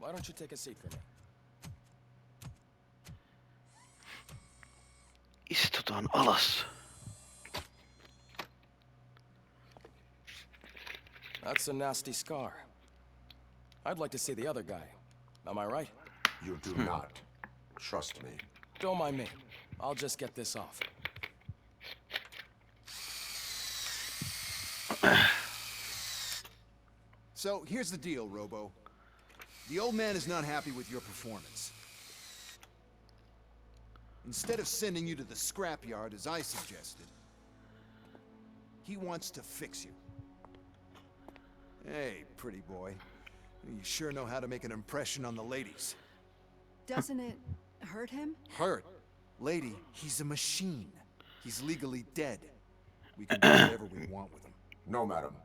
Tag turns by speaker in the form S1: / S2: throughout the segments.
S1: Why don't you take a seat for me?
S2: Istutaan alas.
S1: That's a nasty scar. I'd like to see the other guy. Am I right?
S3: You do not. Trust me.
S1: Don't mind me. I'll just get this off.
S4: So, here's the deal, Robo. The old man is not happy with your performance. Instead of sending you to the scrapyard as I suggested, he wants to fix you. Hey, pretty boy. You sure know how to make an impression on the ladies.
S5: Doesn't it hurt him?
S4: Hurt? Lady, he's a machine. He's legally dead. We can do whatever we want with him.
S3: No, madam.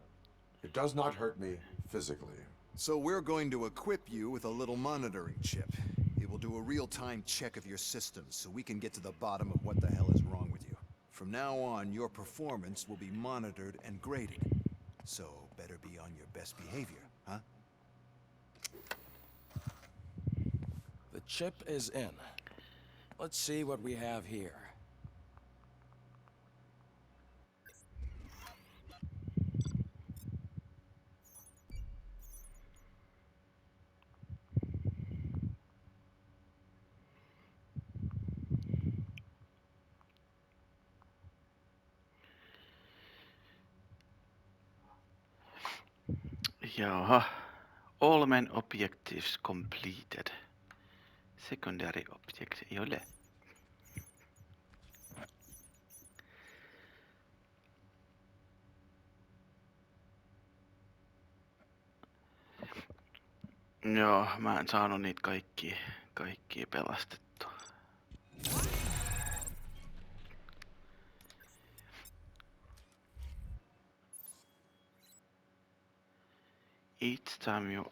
S3: It does not hurt me physically.
S4: So we're going to equip you with a little monitoring chip. It will do a real-time check of your systems so we can get to the bottom of what the hell is wrong with you. From now on, your performance will be monitored and graded. So better be on your best behavior, huh?
S1: The chip is in. Let's see what we have here.
S2: Jaha. All main objectives completed. Secondary objects ei ole. Joo, mä en saanut niitä kaikkia pelastettua. Each time you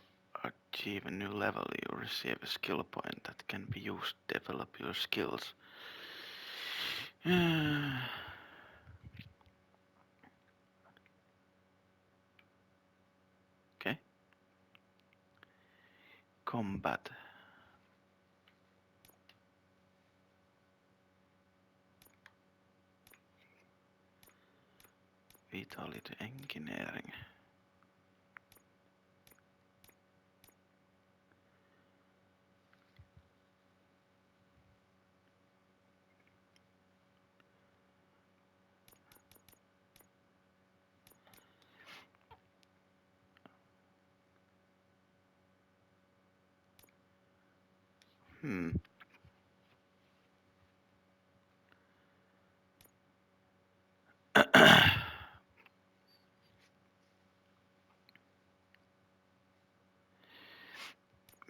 S2: achieve a new level, you receive a skill point that can be used to develop your skills. Okay. Combat. Vitality engineering.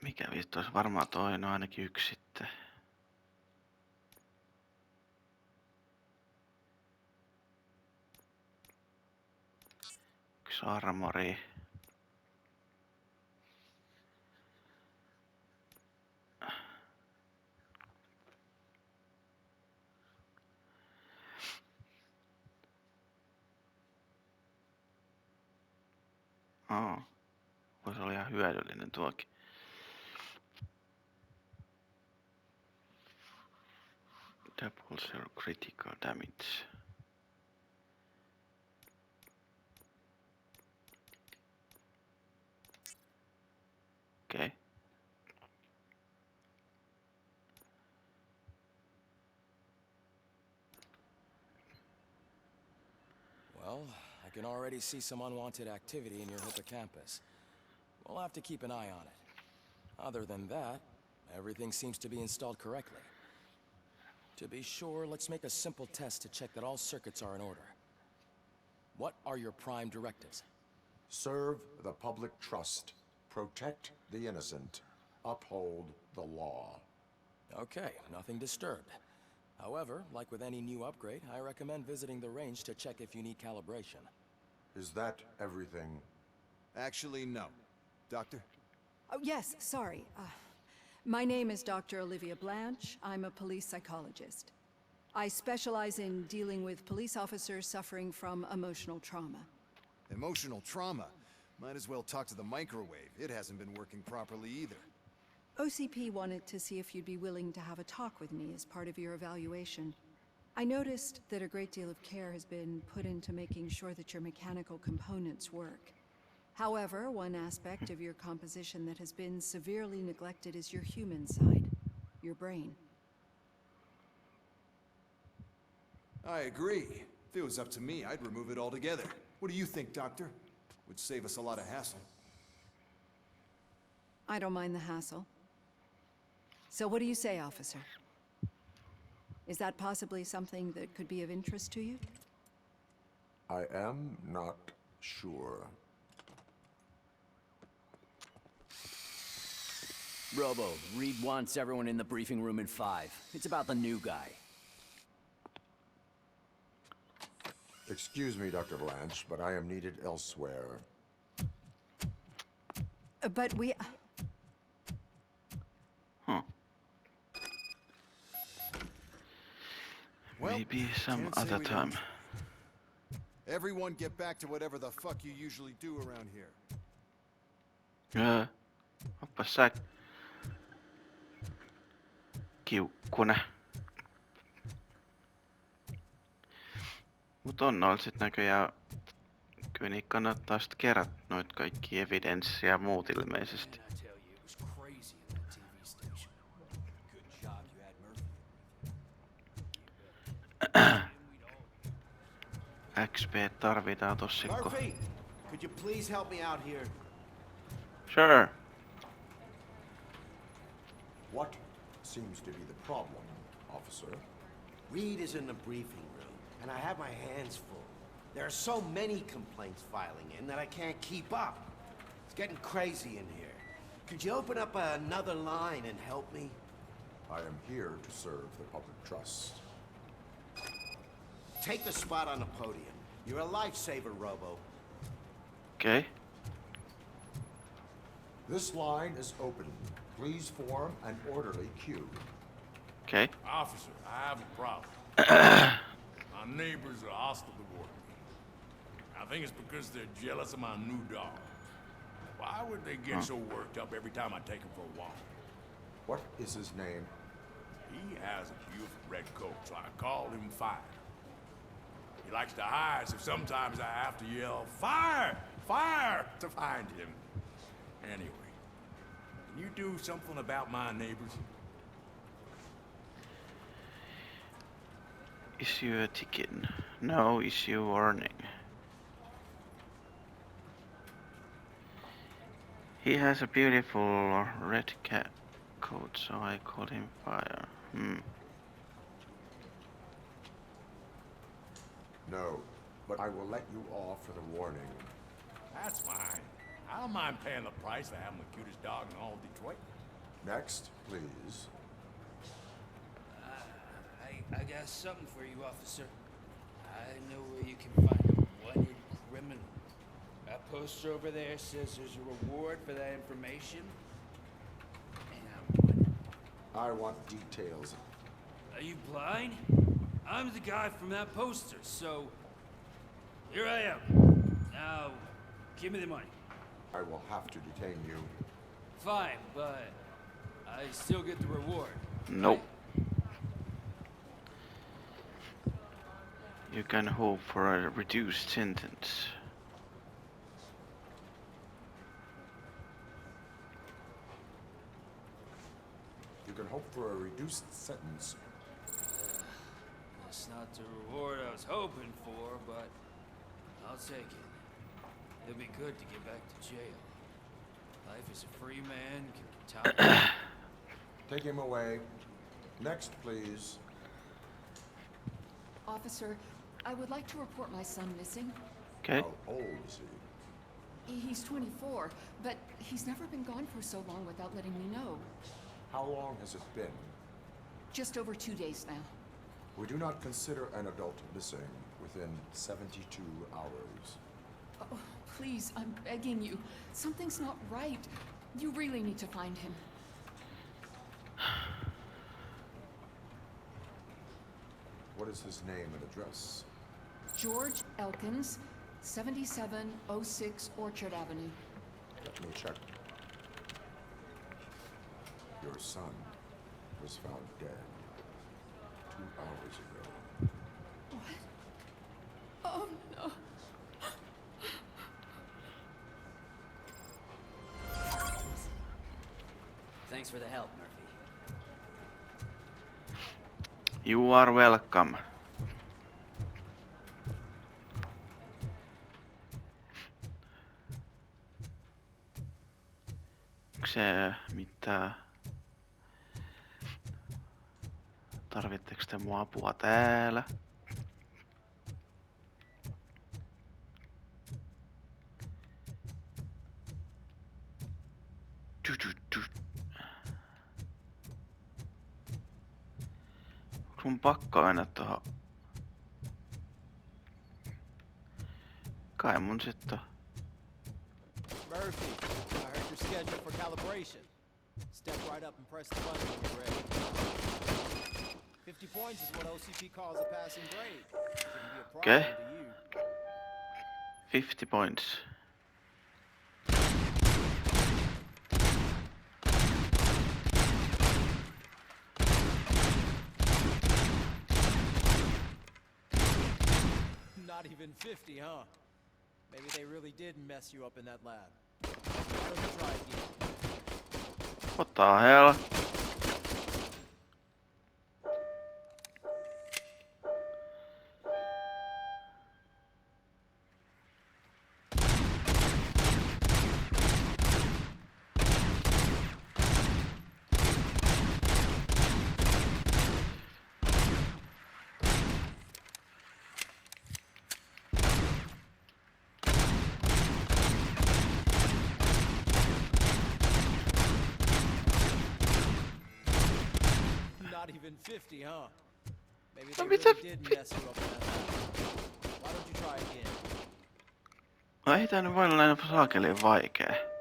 S2: Mikä vittu olisi varmaan toinen ainakin yksi sitten. Yksi armori. Voisi olla ihan hyödyllinen tuokin. Doubles your critical damage. Okay.
S1: Well, I can already see some unwanted activity in your hippocampus. We'll have to keep an eye on it. Other than that, everything seems to be installed correctly. To be sure, let's make a simple test to check that all circuits are in order. What are your prime directives?
S3: Serve the public trust. Protect the innocent. Uphold the law.
S1: Okay, nothing disturbed. However, like with any new upgrade, I recommend visiting the range to check if you need calibration.
S3: Is that everything?
S4: Actually, no. Doctor?
S5: Oh, yes, sorry. My name is Dr. Olivia Blanche. I'm a police psychologist. I specialize in dealing with police officers suffering from emotional trauma.
S4: Emotional trauma? Might as well talk to the microwave. It hasn't been working properly either.
S5: OCP wanted to see if you'd be willing to have a talk with me as part of your evaluation. I noticed that a great deal of care has been put into making sure that your mechanical components work. However, one aspect of your composition that has been severely neglected is your human side, your brain.
S4: I agree. If it was up to me, I'd remove it altogether. What do you think, Doctor? Would save us a lot of hassle.
S5: I don't mind the hassle. So what do you say, officer? Is that possibly something that could be of interest to you?
S3: I am not sure.
S6: Robo, Reed wants everyone in the briefing room in 5. It's about the new guy.
S3: Excuse me, Dr. Blanche, but I am needed elsewhere.
S5: But we...
S4: Well,
S2: Maybe some
S4: can't say
S2: other
S4: we
S2: time.
S4: don't. Everyone get back to whatever the fuck you usually do around here.
S2: Oppa sä kiukkune. Mut on noilla sit näköjään... Kyllä niitä kannattaa sit kerätä noit kaikki evidenssiä ja muut ilmeisesti.
S6: I tell you, it was crazy in that TV station. Good job you had Murphy.
S2: XP tarvitaan tossikko.
S7: Murphy, could you please help me out here?
S2: Sure.
S3: What seems to be the problem, officer?
S7: Reed is in the briefing room, and I have my hands full. There are so many complaints filing in that I can't keep up. It's getting crazy in here. Could you open up another line and help me?
S3: I am here to serve the public trust.
S7: Take the spot on the podium. You're a lifesaver, Robo.
S2: Okay.
S3: This line is open. Please form an orderly queue.
S2: Okay.
S8: Officer, I have a problem. My neighbors are hostile toward me. I think it's because they're jealous of my new dog. Why would they get so worked up every time I take him for a walk?
S3: What is his name?
S8: He has a beautiful red coat, so I called him Fire. He likes to hide, so sometimes I have to yell, Fire! Fire! To find him. Anyway, can you do something about my neighbors?
S2: Issue a ticket. No, issue warning. He has a beautiful red cat coat, so I called him Fire.
S3: No, but I will let you off for the warning.
S8: That's fine. I don't mind paying the price for having the cutest dog in all of Detroit.
S3: Next, please.
S9: I got something for you, officer. I know where you can find a wanted criminal. That poster over there says there's a reward for that information. And
S3: I want details.
S9: are you blind? I'm the guy from that poster, so here I am. Now, give me the money.
S3: I will have to detain you.
S9: Fine, but I still get the reward.
S2: Nope. You can hope for a reduced sentence.
S3: You can hope for a reduced sentence.
S9: That's not the reward I was hoping for, but I'll take it. It'll be good to get back to jail. Life as a free man can count.
S3: Take him away. Next, please.
S10: Officer, I would like to report my son missing.
S2: Okay.
S3: How old is he?
S10: He's 24, but he's never been gone for so long without letting me know.
S3: How long has it been?
S10: Just over 2 days now.
S3: We do not consider an adult missing within 72 hours.
S10: Oh, please, I'm begging you. Something's not right. You really need to find him.
S3: What is his name and address?
S10: George Elkins, 7706 Orchard Avenue.
S3: Let me check. Your son was found dead 2 hours ago.
S10: Oh, no.
S6: Thanks for the help, Murphy.
S2: You are welcome. Se mitä? Tarvitteko te mun apua täällä? Onks mun pakko mennä tohon? Kai mun sitten.
S11: Murphy, I heard you're scheduled for calibration. Step right up and press the button when you're ready. 50 points is what OCP calls a passing grade. Shouldn't be a problem
S2: Okay.
S11: to you.
S2: 50 points.
S11: Not even 50, huh? Maybe they really did mess you up in that lab. Why don't you try again?
S2: What the hell?
S11: Not even 50, huh? Maybe
S2: No
S11: they
S2: mitä
S11: really did mess you up in that lab. Why don't you try again?
S2: No ei tää nyt voi olla näin saakeliin vaikee.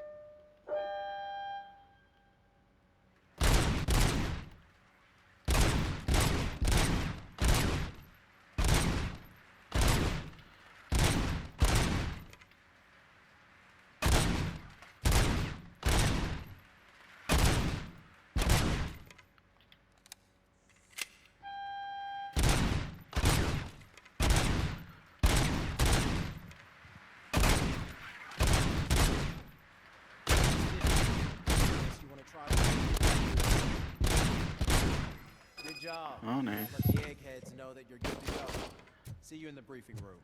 S11: Unless you want to try again. Good job.
S2: No niin.
S11: Let the eggheads know that you're good to go. See you in the briefing room.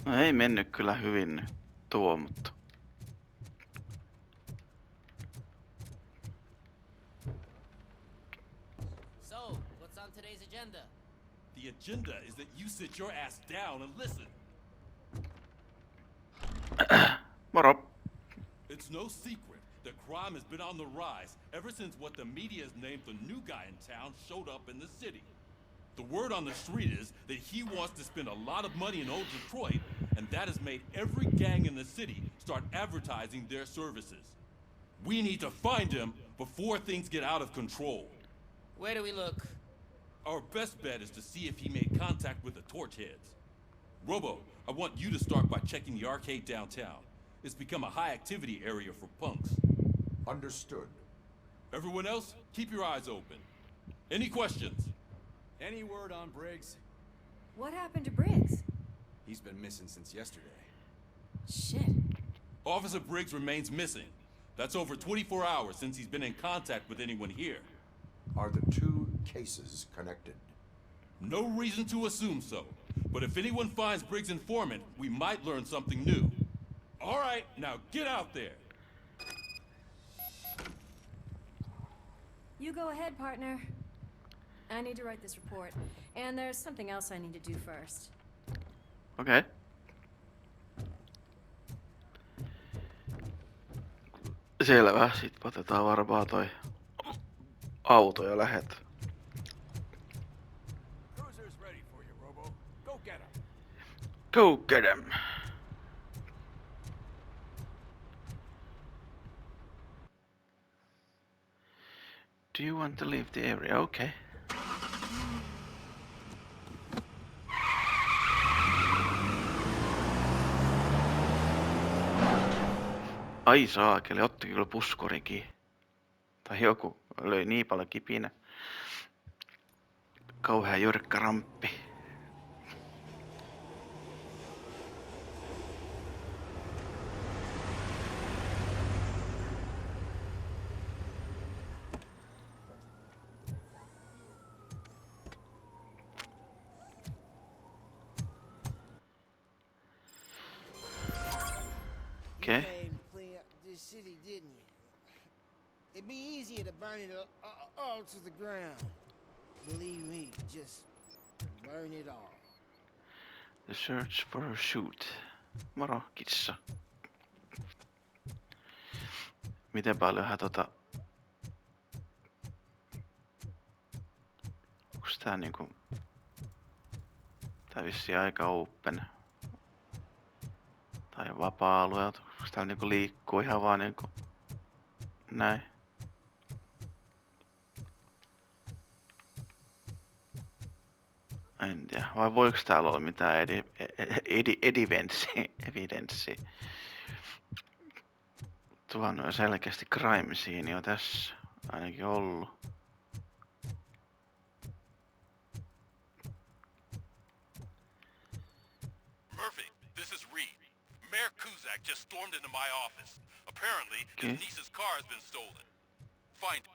S2: No ei mennyt kyllä hyvin nyt tuo, mutta...
S12: So, what's on today's agenda?
S13: The agenda is that you sit your ass down and listen.
S2: Moro.
S13: It's no secret that crime has been on the rise ever since what the media has named the new guy in town showed up in the city. The word on the street is that he wants to spend a lot of money in old Detroit, and that has made every gang in the city start advertising their services. We need to find him before things get out of control.
S12: Where do we look?
S13: Our best bet is to see if he made contact with the torch heads. Robo, I want you to start by checking the arcade downtown. It's become a high activity area for punks.
S3: Understood.
S13: Everyone else, keep your eyes open. Any questions?
S11: Any word on Briggs?
S5: What happened to Briggs?
S11: He's been missing since yesterday.
S5: Shit.
S13: Officer Briggs remains missing. That's over 24 hours since he's been in contact with anyone here.
S3: Are the two cases connected?
S13: No reason to assume so. But if anyone finds Briggs' informant, we might learn something new. All right, now get out there.
S14: You go ahead, partner. I need to write this report, and there's something else I need to do first.
S2: Okei. Selvä, sit otetaan varmaan toi auto ja lähet.
S8: Cruiser's ready for you, Robo. Go get him.
S2: Go get him. Do you want to leave the area? Okay. Ai saakeli, otti kyllä puskurikin. Tai joku löi niin paljon kipinä. Kauhean jyrkkä ramppi.
S7: You
S2: Okay.
S7: came to clean up this city, didn't you? It'd be easier to burn it all to the ground. Believe me, just burn it all.
S2: The search for a shoot. Moro, kissa. Miten paljonhan onks tää niinku... Tää vissiin aika open. Tai vapaa-alue, onks täällä niinku liikkuu ihan vaan niinku... Näin. En tiedä, vai voiko täällä olla mitään evidenssiä? Tuolla on selkeästi crime scene jo tässä ainakin ollut.
S13: Murphy, this is Reed. Mayor Kuzak just stormed into my office. Apparently, his niece's car has been stolen. Find it.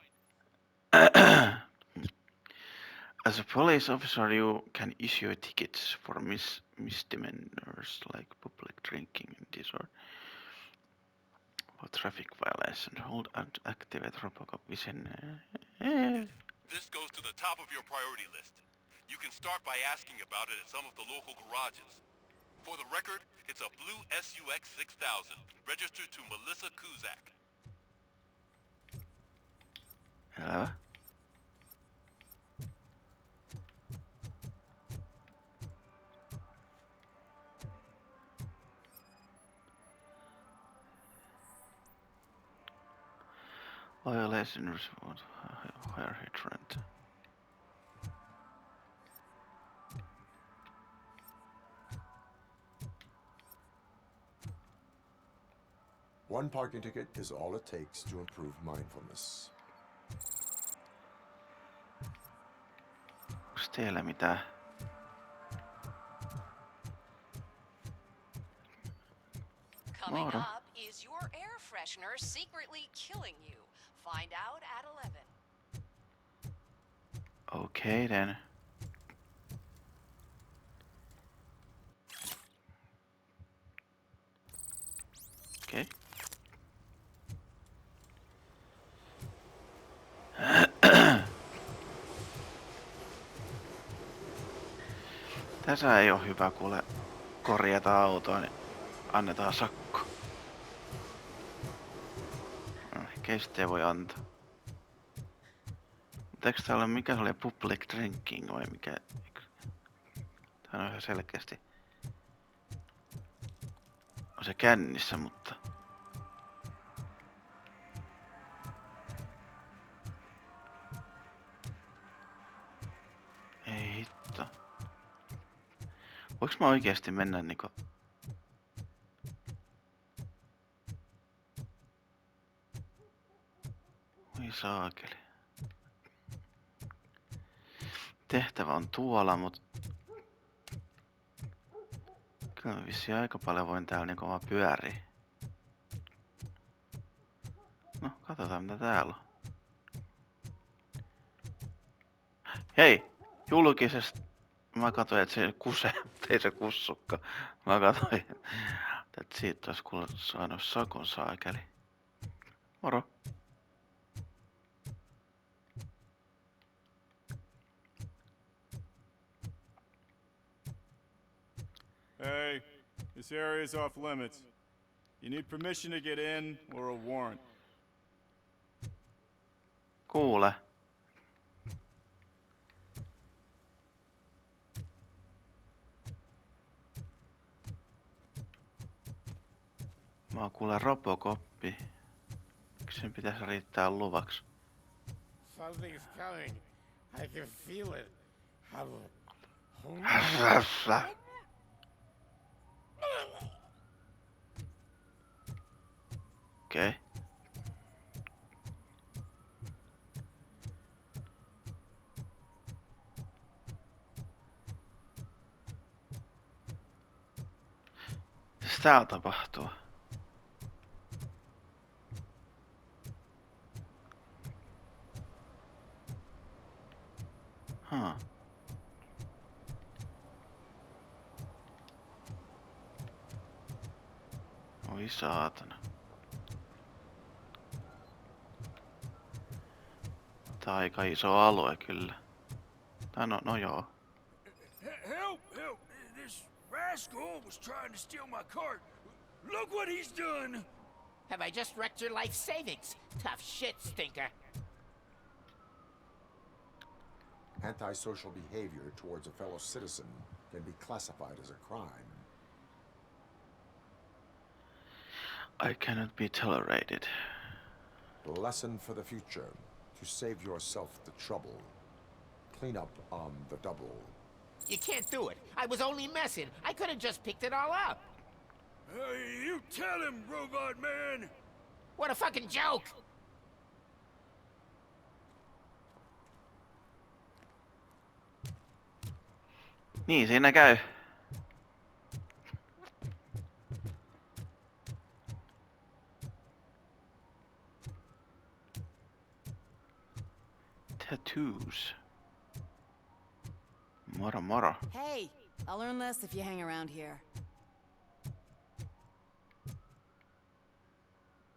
S2: As a police officer, you can issue tickets for misdemeanors like public drinking and disorder. For traffic violation, hold and activate Robocop vision.
S13: This goes to the top of your priority list. You can start by asking about it at some of the local garages. For the record, it's a blue SUX 6000, registered to Melissa Kuzak.
S2: Hello? Violation response, higher hydrant.
S3: One parking ticket is all it takes to improve mindfulness.
S2: Onks teillä mitään?
S15: Coming up, is your air freshener secretly killing you? Find out at 11.
S2: Okay then. Okay. Tässä ei oo hyvä kuule korjata autoa, niin annetaan sakko. Kestiä voi antaa. Mutta eikö tää ole mikä se oli public drinking vai mikä? Tää on ihan selkeästi. On se kännissä, mutta... Ei hitto. Voinko mä oikeesti mennä niinku... Oi saakeli. Tehtävä on tuolla, mut... Kyllä vissiin aika paljon voin täällä niinku vaan pyörii. No, katsotaan mitä täällä on. Hei! Julkisesta... Mä katsoin, että se kusee, mutta ei se kussukka. Mä katsoin, että siitä olisi kuule saanut sakon saakeli. Moro!
S16: Hey, this area is off limits. You need permission to get in or a warrant.
S2: Kuule. Mä oon kuule Robocoppi. Miksi sen pitäisi riittää luvaksi?
S7: Something's coming. I can feel it.
S2: Okay. Mitäs täällä tapahtuu? Oi saatana. Tää on aika iso alue kyllä. Tai no joo.
S9: Help! Help! This rascal was trying to steal my cart. Look what he's done!
S12: Have I just wrecked your life savings? Tough shit, stinker.
S3: Antisocial behavior towards a fellow citizen can be classified as a crime.
S2: I cannot be tolerated.
S3: Lesson for the future. To save yourself the trouble. Clean up on the double.
S12: You can't do it. I was only messing. I could have just picked it all up.
S9: You tell him, Robot Man!
S12: What a fucking joke!
S2: Niin siinä käy. Tattoos. Moro moro.
S17: Hey, I'll earn less if you hang around here.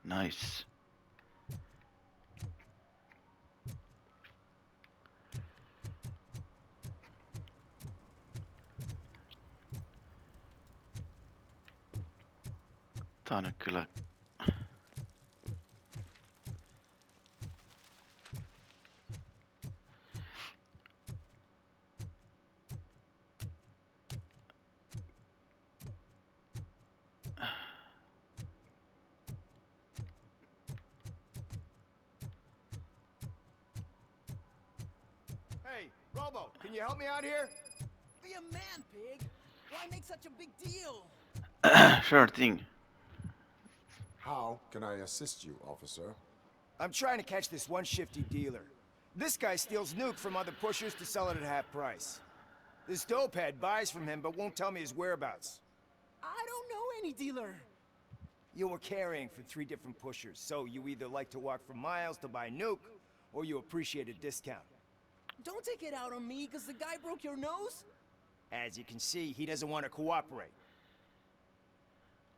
S2: Nice. Tää on nyt kyllä...
S11: Hey, Robo, can you help me out here?
S18: Be a man, pig. Why make such a big deal?
S2: Sure thing.
S3: How can I assist you, officer?
S11: I'm trying to catch this one shifty dealer. This guy steals nuke from other pushers to sell it at half price. This dopehead buys from him but won't tell me his whereabouts.
S18: I don't know any dealer.
S11: You were carrying for 3 different pushers, so you either like to walk for miles to buy nuke, or you appreciate a discount.
S18: Don't take it out on me, because the guy broke your nose?
S11: As you can see, he doesn't want to cooperate.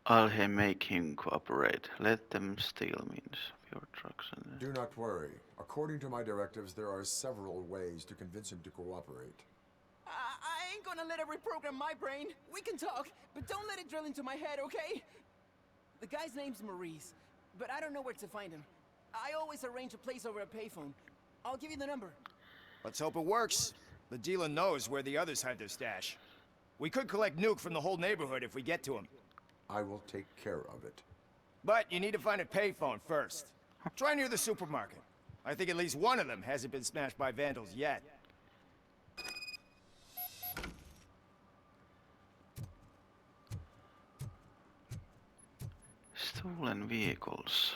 S2: I'll make him cooperate. Let them steal means of your trucks and...
S3: Do not worry. According to my directives, there are several ways to convince him to cooperate.
S18: I ain't gonna let it reprogram my brain. We can talk, but don't let it drill into my head, okay? The guy's name's Maurice, but I don't know where to find him. I always arrange a place over a payphone. I'll give you the number.
S11: Let's hope it works. The dealer knows where the others hide their stash. We could collect nuke from the whole neighborhood if we get to him.
S3: I will take care of it.
S11: But you need to find a payphone first. Try near the supermarket. I think at least one of them hasn't been smashed by vandals yet.
S2: Stolen vehicles.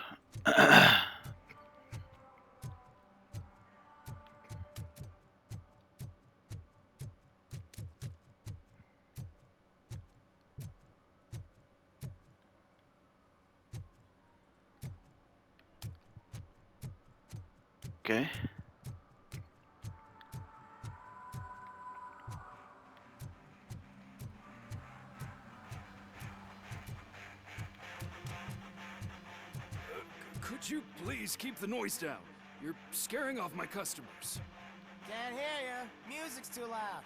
S2: Okay.
S9: Could you please keep the noise down? You're scaring off my customers.
S18: Can't hear ya. Music's too loud.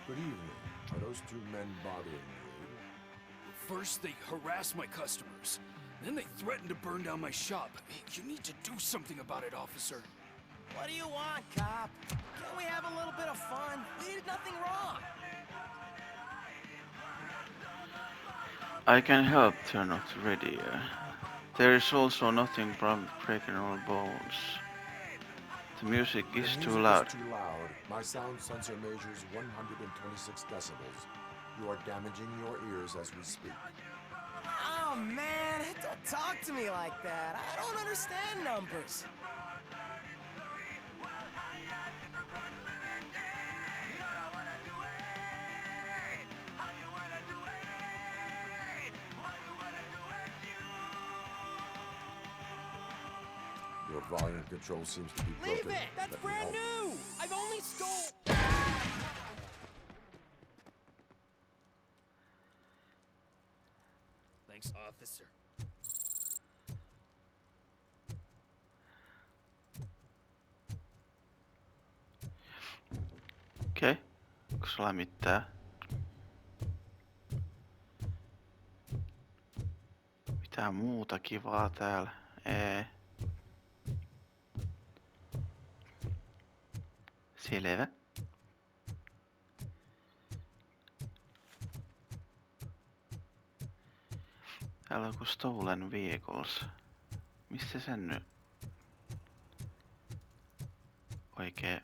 S3: Good evening. Are those 2 men bothering you?
S9: First, they harass my customers. Then they threaten to burn down my shop. You need to do something about it, officer.
S18: What do you want, cop? Can't we have a little bit of fun? We did nothing wrong.
S2: I can help, they're not ready. There is also nothing from breaking all bones. The music is too loud.
S3: Too loud. My sound sensor measures 126 decibels. You are damaging your ears as we speak.
S18: Oh, man, don't talk to me like that. I don't understand numbers.
S3: Your volume control seems to be broken.
S18: Leave it! That's
S3: Let me
S18: brand
S3: help.
S18: new! I've only stole...
S9: Thanks, officer.
S2: Okei. Onko sulla mitään? Mitään muuta kivaa täällä? Ei. Selvä. Täällä on joku stolen vehicles. Mistä sen nyt oikein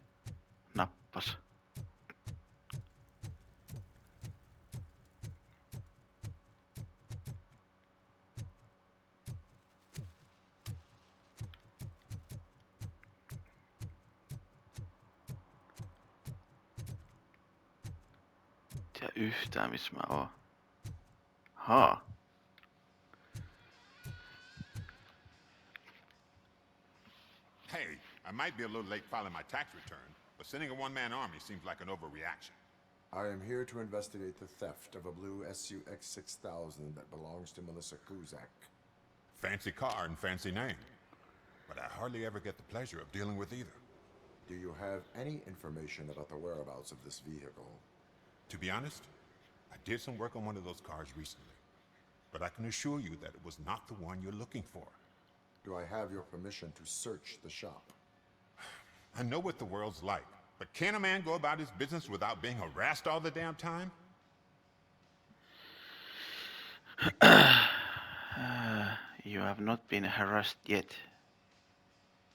S2: nappas? Tiedä yhtään missä mä oon. Haa.
S19: Hey, I might be a little late filing my tax return, but sending a one-man army seems like an overreaction.
S3: I am here to investigate the theft of a blue SUX 6000 that belongs to Melissa Kuzak.
S19: Fancy car and fancy name. But I hardly ever get the pleasure of dealing with either.
S3: Do you have any information about the whereabouts of this vehicle?
S19: To be honest, I did some work on one of those cars recently. But I can assure you that it was not the one you're looking for.
S3: Do I have your permission to search the shop?
S19: I know what the world's like, but can a man go about his business without being harassed all the damn time?
S2: You have not been harassed yet.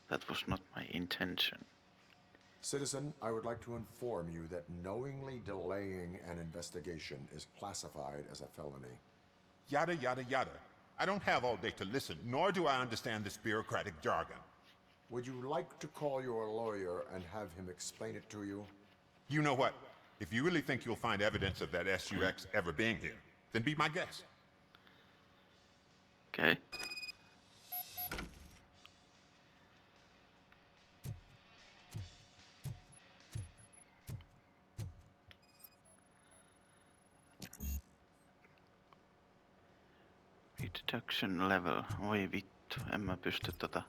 S2: That was not my intention.
S3: Citizen, I would like to inform you that knowingly delaying an investigation is classified as a felony.
S19: Yada, yada, yada. I don't have all day to listen, nor do I understand this bureaucratic jargon.
S3: Would you like to call your lawyer and have him explain it to you?
S19: You know what? If you really think you'll find evidence of that SUX ever being here, then be my guest.
S2: Okay. Deduction level. Oi vittu, en mä pysty tota.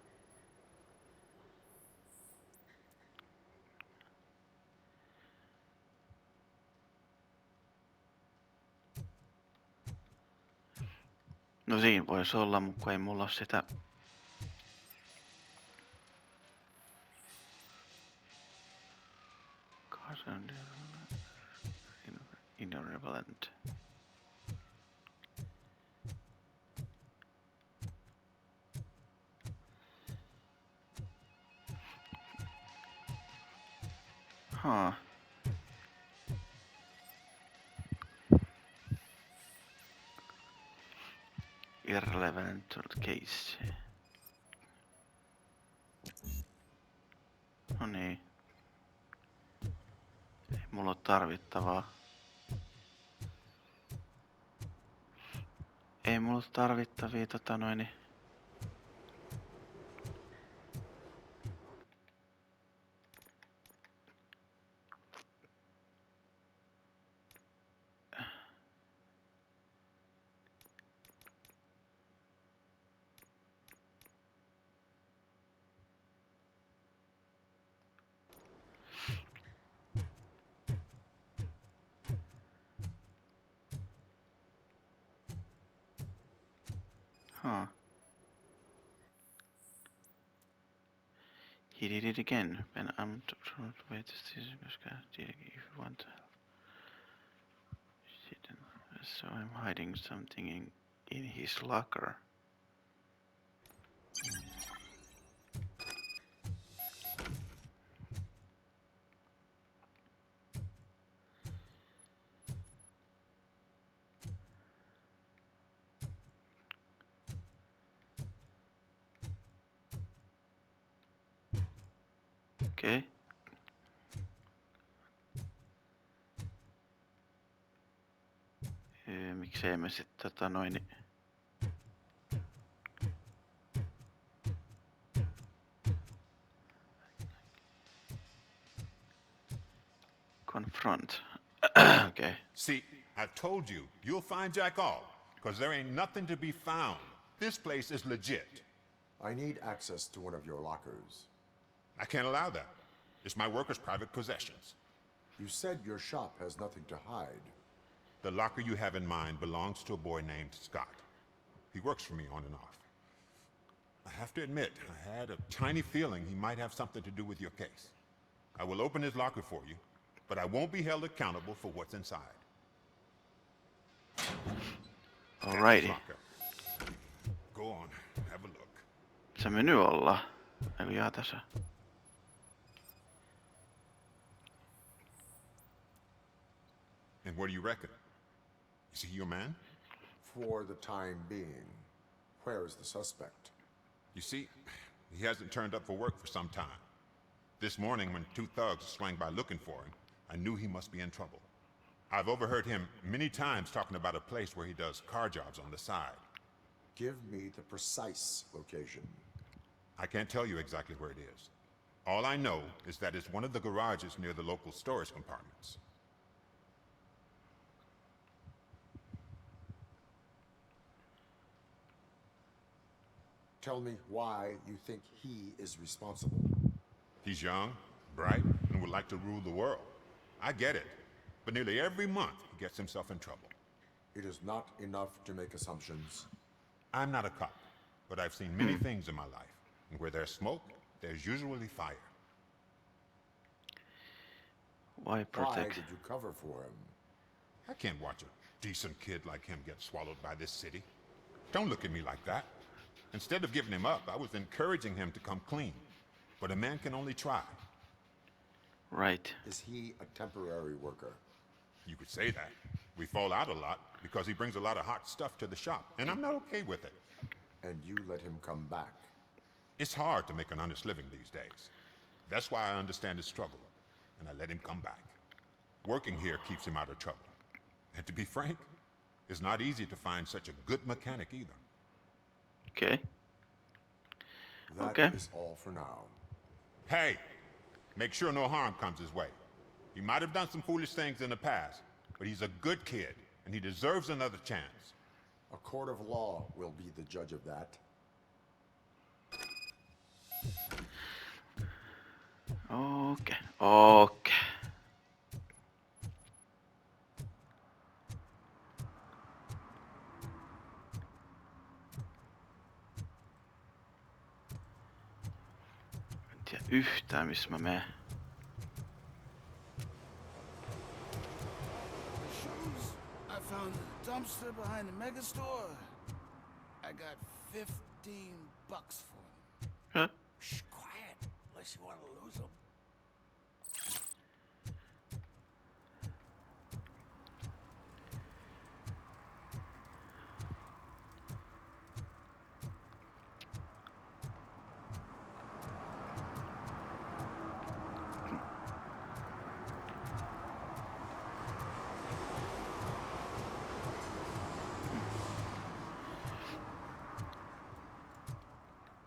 S2: No siinä voisi olla, mutta ei mulla ole sitä. Irrelevant. Huh. Irrelevant case. No niin. Ei mulla ole tarvittavaa. Ei mulla ole tarvittavia Huh. He did it again. When I'm trying to wait to see if you want to help. Shit. So I'm hiding something in his locker. Okei. Miksei me sit confront. Okay.
S19: See, I told you, you'll find Jack all, because there ain't nothing to be found. This place is legit.
S3: I need access to one of your lockers.
S19: I can't allow that. It's my workers' private possessions.
S3: You said your shop has nothing to hide.
S19: The locker you have in mind belongs to a boy named Scott. He works for me on and off. I have to admit, I had a tiny feeling he might have something to do with your case. I will open his locker for you, but I won't be held accountable for what's inside.
S2: Alrighty.
S19: Locker. Go on, have a look.
S2: Se meny olla. Eli jaa tässä.
S19: And what do you reckon? Is he your man?
S3: For the time being, where is the suspect?
S19: You see, he hasn't turned up for work for some time. This morning, when two thugs swang by looking for him, I knew he must be in trouble. I've overheard him many times talking about a place where he does car jobs on the side.
S3: Give me the precise location.
S19: I can't tell you exactly where it is. All I know is that it's one of the garages near the local storage compartments.
S3: Tell me why you think he is responsible.
S19: He's young, bright, and would like to rule the world. I get it. But nearly every month, he gets himself in trouble.
S3: It is not enough to make assumptions.
S19: I'm not a cop, but I've seen many things in my life. And where there's smoke, there's usually fire.
S2: Why protect?
S3: Why did you cover for him?
S19: I can't watch a decent kid like him get swallowed by this city. Don't look at me like that. Instead of giving him up, I was encouraging him to come clean. But a man can only try.
S2: Right.
S3: Is he a temporary worker?
S19: You could say that. We fall out a lot because he brings a lot of hot stuff to the shop, and I'm not okay with it.
S3: And you let him come back?
S19: It's hard to make an honest living these days. That's why I understand his struggle, and I let him come back. Working here keeps him out of trouble. And to be frank, it's not easy to find such a good mechanic either.
S2: Okay.
S3: That is all for now.
S19: Hey, make sure no harm comes his way. He might have done some foolish things in the past, but he's a good kid, and he deserves another chance.
S3: A court of law will be the judge of that.
S2: Okay. Okay. En tiedä yhtään missä mä menen.
S9: I found the dumpster behind the mega store. I got $15 for them.
S2: Huh?
S9: Shh, quiet, unless you want to lose them.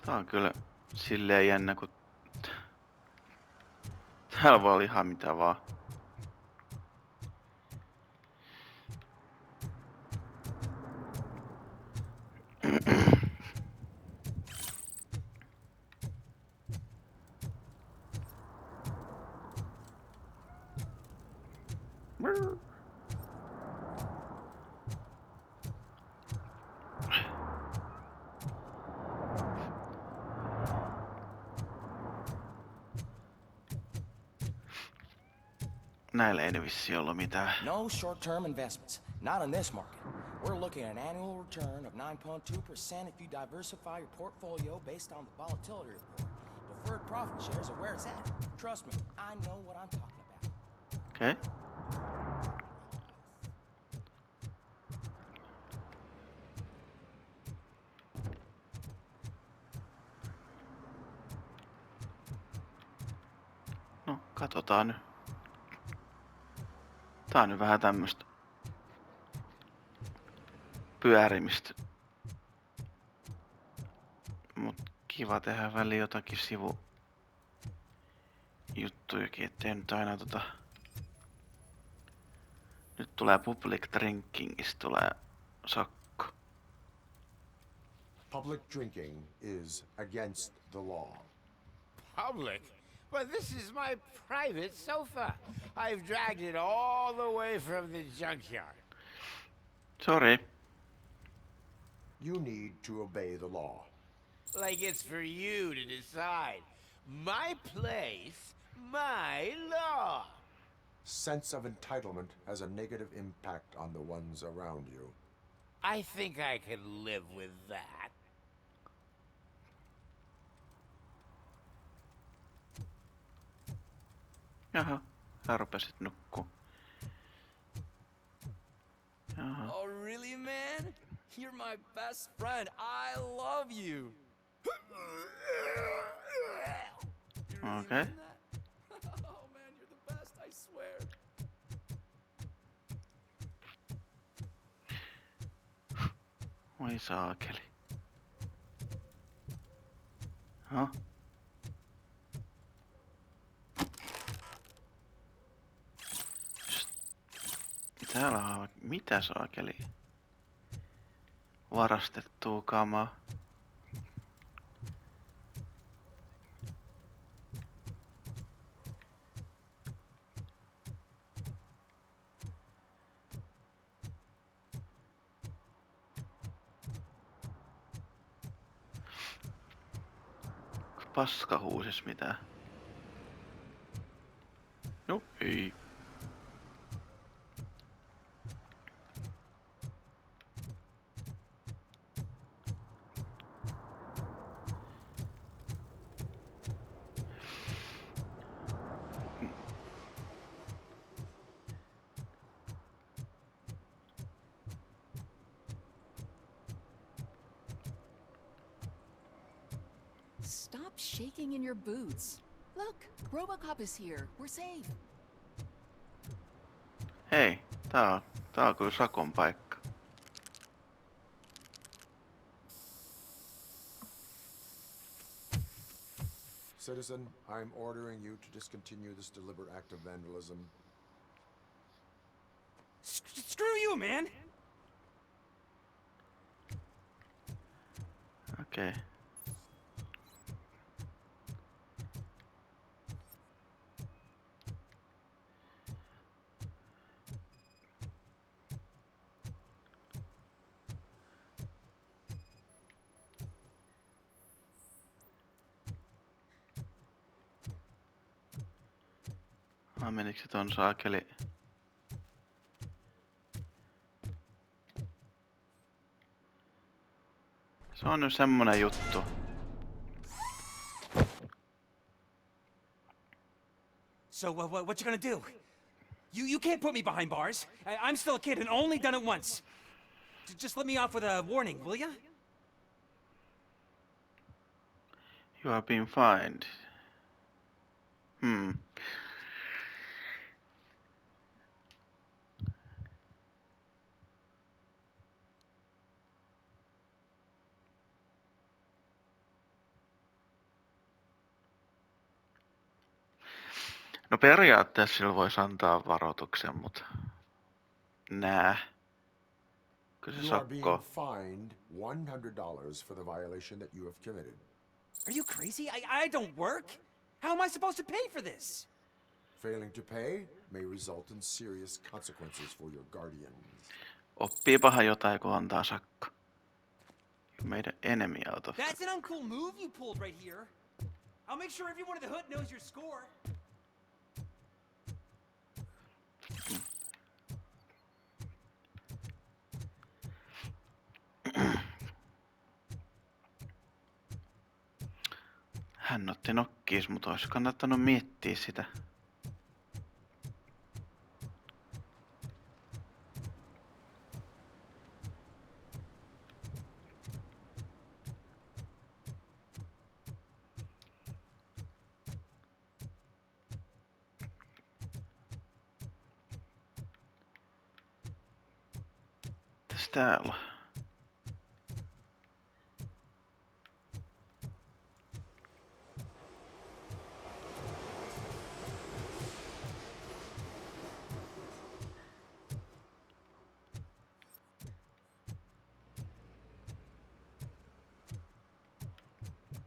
S2: Tää on kyllä silleen jännä, kun täällä voi olla ihan mitä vaan. Näillä ei vissiin ollut mitään.
S1: No short-term investments. Not in this market. We're looking at an annual return of 9.2% if you diversify your portfolio based on the volatility report. Deferred profit shares are where it's at. Trust me, I know what I'm talking about.
S2: Okay. Katsotaan nyt. Tää on nyt vähän tämmöstä pyörimistä. Mut kiva tehdä väliin jotakin sivujuttujakin, ettei nyt aina Nyt tulee public drinkingista tulee sakko.
S3: Public drinking is against the law.
S12: Public? But this is my private sofa. I've dragged it all the way from the junkyard.
S2: Sorry.
S3: You need to obey the law.
S12: Like it's for you to decide. My place, my law.
S3: Sense of entitlement has a negative impact on the ones around you.
S12: I think I can live with that.
S2: Jaha, sä rupesit nukkuu. Jaha.
S1: Oh, really, man? You're my best friend. I love you.
S2: Okay.
S1: Oh, man, you're the best, I swear.
S2: Oi saakeli. Huh? Täällä on mitä saakeli? Varastettua kamaa. Paska huusis mitään. No ei.
S10: Stop shaking in your boots. Look, Robocop is here. We're safe.
S2: Hei, tää on kyllä sakon paikka.
S3: Citizen, I'm ordering you to discontinue this deliberate act of vandalism.
S9: Screw you, man!
S2: Okei. Menikö se ton saakeli? Se on nyt semmonen juttu.
S9: So, what you gonna do? You can't put me behind bars. I'm still a kid and only done it once. Just let me off with a warning, will ya?
S2: You have been fined. No periaatteessa sillä voisi antaa varoituksen, mutta nää. Kyllä se
S3: You are being
S2: sakko.
S3: fined $100 for the violation that you have committed.
S9: Are you crazy? I don't work. How am I supposed to pay for this?
S3: Failing to pay may result in serious consequences for your guardians.
S2: Oppiipahan jotain, kun antaa sakko. You made an enemy out of
S9: That's an uncool move you pulled right here. I'll make sure everyone in the hood knows your score.
S2: Hän otti nokkiis, mutta olisi kannattanut miettiä sitä. Mikäs täällä?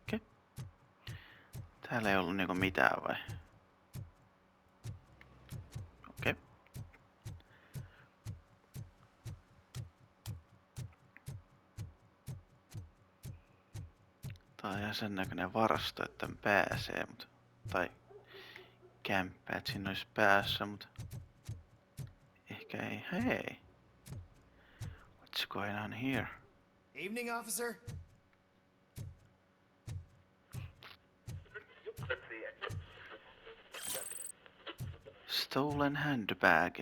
S2: Okei. Täällä ei ollut niinku mitään vai? Okei. Tää on ihan sen näköinen varasto, että pääsee, mutta... Tai... Kämppä, että siinä olisi päässä, mutta... Ehkä ei. Hei! What's going on here?
S7: Evening, officer.
S2: Stolen handbag.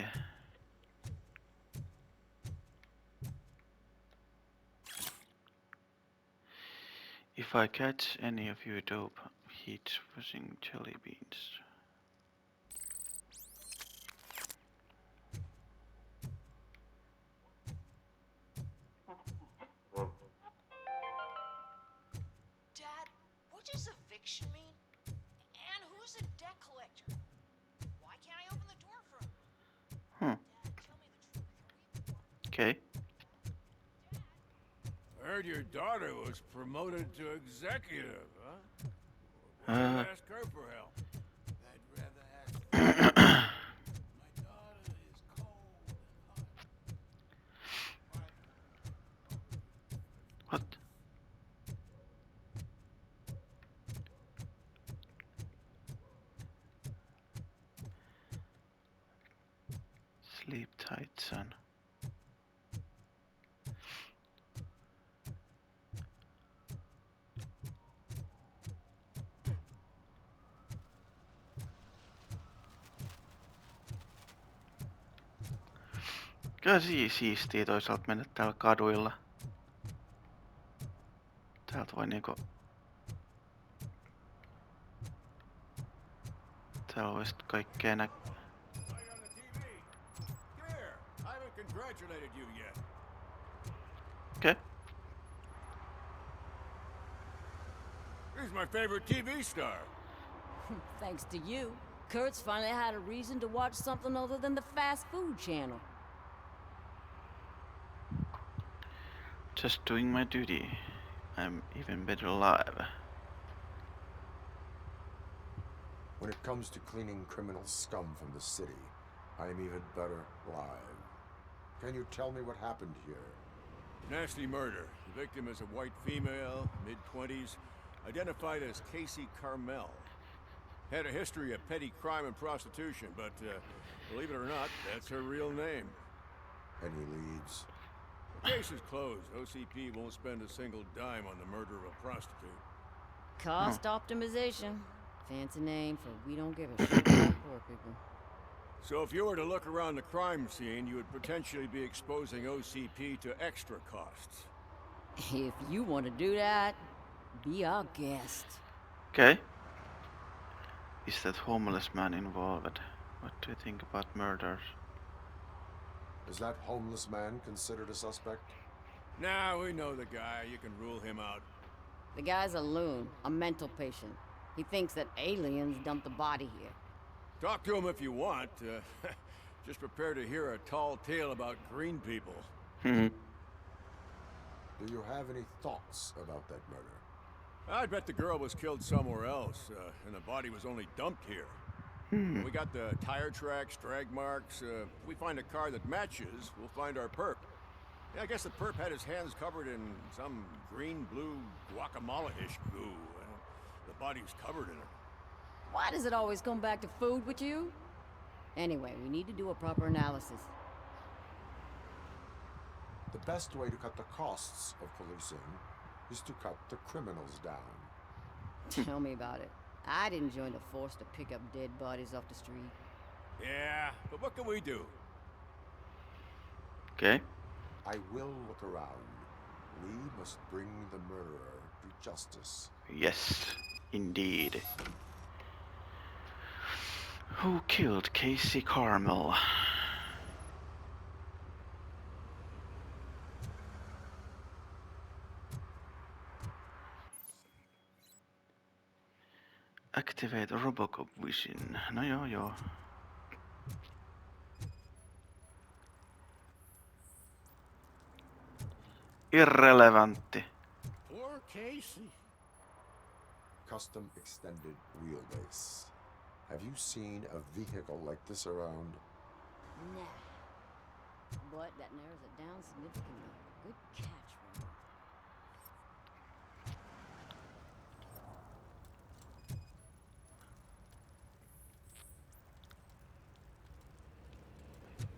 S2: If I catch any of you dope, heat fuzzy jelly beans.
S15: Dad, what does eviction mean? And who's a debt collector? Why can't I open the door for him?
S2: Hmm.
S15: Dad, tell me the truth.
S2: Okay.
S8: I heard your daughter was promoted to executive, huh? Why don't you ask her for help? I'd rather ask my daughter is cold and hot.
S2: What? Sleep tight, son. Kyllä siistiä toisaalta mennä täällä kaduilla. Täältä voi niinku... Täällä voi sit kaikkea
S8: Here, I haven't congratulated you yet.
S2: Okei.
S8: He's my favorite TV star.
S17: Thanks to you, Kurt's finally had a reason to watch something other than the fast food channel.
S2: Just doing my duty. I'm even better alive.
S3: When it comes to cleaning criminal scum from the city, I am even better live. Can you tell me what happened here?
S8: Nasty murder. The victim is a white female, mid-20s, identified as Casey Carmel. Had a history of petty crime and prostitution, but believe it or not, that's her real name.
S3: Any leads?
S8: The case is closed. OCP won't spend a single dime on the murder of a prostitute.
S17: Cost optimization. Fancy name for we don't give a shit about poor people.
S8: So if you were to look around the crime scene, you would potentially be exposing OCP to extra costs.
S17: If you want to do that, be our guest.
S2: Okay. Is that homeless man involved? What do you think about murders?
S3: Is that homeless man considered a suspect?
S8: Nah, we know the guy. You can rule him out.
S17: The guy's a loon, a mental patient. He thinks that aliens dumped the body here.
S8: Talk to him if you want. Just prepare to hear a tall tale about green people.
S3: Do you have any thoughts about that murder?
S8: I bet the girl was killed somewhere else, and the body was only dumped here. We got the tire tracks, drag marks. If we find a car that matches, we'll find our perp. Yeah, I guess the perp had his hands covered in some green-blue guacamole-ish goo. The body's covered in it.
S17: Why does it always come back to food with you? Anyway, we need to do a proper analysis.
S3: The best way to cut the costs of policing is to cut the criminals down.
S17: Tell me about it. I didn't join the force to pick up dead bodies off the street.
S8: Yeah, but what can we do?
S2: Okay.
S3: I will look around. We must bring the murderer to justice.
S2: Yes, indeed. Who killed Casey Carmel? Activate Robocop vision. No joo. Irrelevantti.
S8: Poor Casey.
S3: Custom extended wheelbase. Have you seen a vehicle like this around?
S17: Nah. But that narrows it down significantly. Good catch, Robert.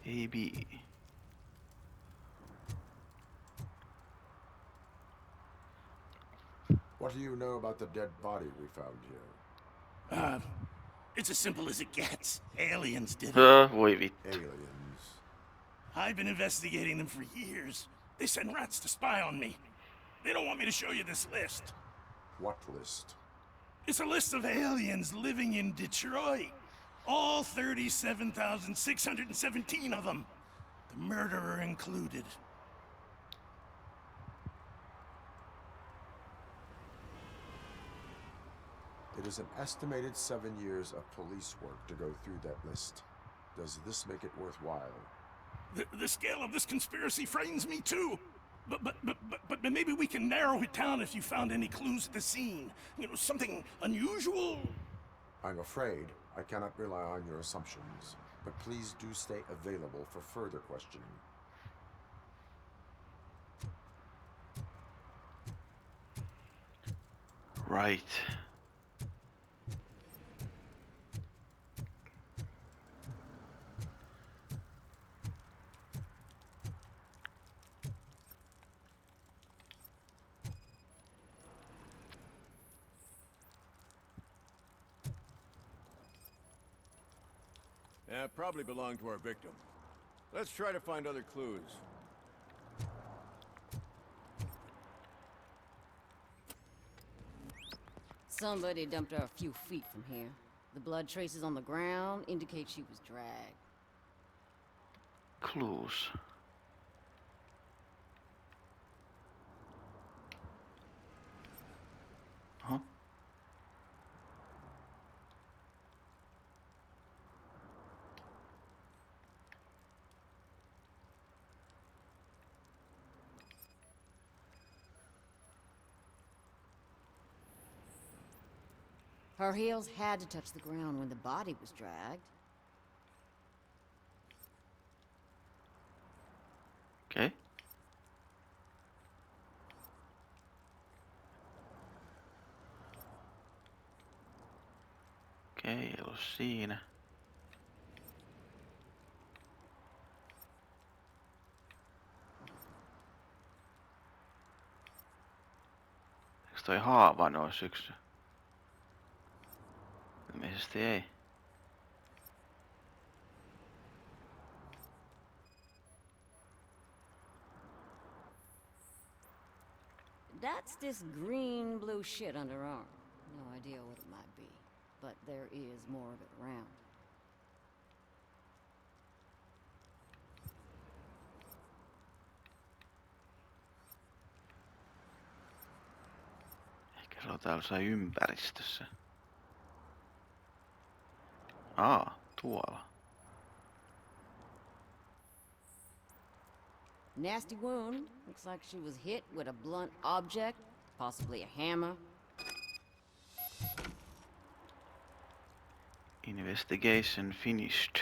S2: AB.
S3: What do you know about the dead body we found here?
S20: It's as simple as it gets. Aliens did it.
S2: Voi vittu.
S3: Aliens.
S20: I've been investigating them for years. They send rats to spy on me. They don't want me to show you this list.
S3: What list?
S20: It's a list of aliens living in Detroit. All 37,617 of them. The murderer included.
S3: It is an estimated 7 years of police work to go through that list. Does this make it worthwhile?
S20: The scale of this conspiracy frightens me too. But maybe we can narrow it down if you found any clues at the scene. You know, something unusual.
S3: I'm afraid I cannot rely on your assumptions, but please do stay available for further questioning.
S2: Right.
S21: Yeah, probably belonged to our victim. Let's try to find other clues.
S17: Somebody dumped her a few feet from here. The blood traces on the ground indicate she was dragged.
S2: Clues. Huh?
S17: Her heels had to touch the ground when the body was dragged.
S2: Okay. Okei, ei ollut siinä. Eikö toi haava nois yksi? Ilmeisesti ei.
S17: That's this green-blue shit under her arm. No idea what it might be, but there is more of it around.
S2: Ehkä se on täällä jossain ympäristössä. Tuolla.
S17: Nasty wound. Looks like she was hit with a blunt object, possibly a hammer.
S2: Investigation finished.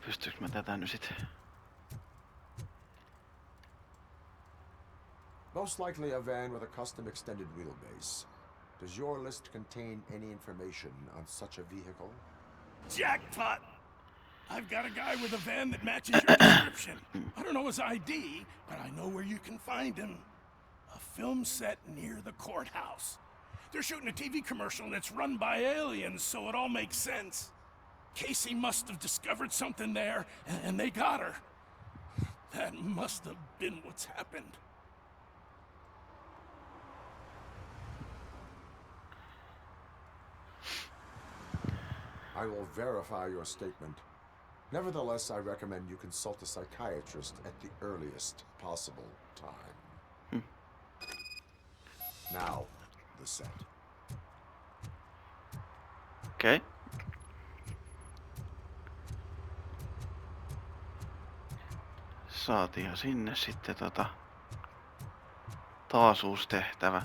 S2: Pystyykö mä tätä nyt sit?
S3: Most likely a van with a custom extended wheelbase. Does your list contain any information on such a vehicle?
S20: Jackpot! I've got a guy with a van that matches your description. I don't know his ID, but I know where you can find him. A film set near the courthouse. They're shooting a TV commercial and it's run by aliens, so it all makes sense. Casey must have discovered something there, and they got her. That must have been what's happened.
S3: I will verify your statement. Nevertheless, I recommend you consult a psychiatrist at the earliest possible time. Now, the set.
S2: Okei. Saatiinhan sinne sitten taas uusi tehtävä.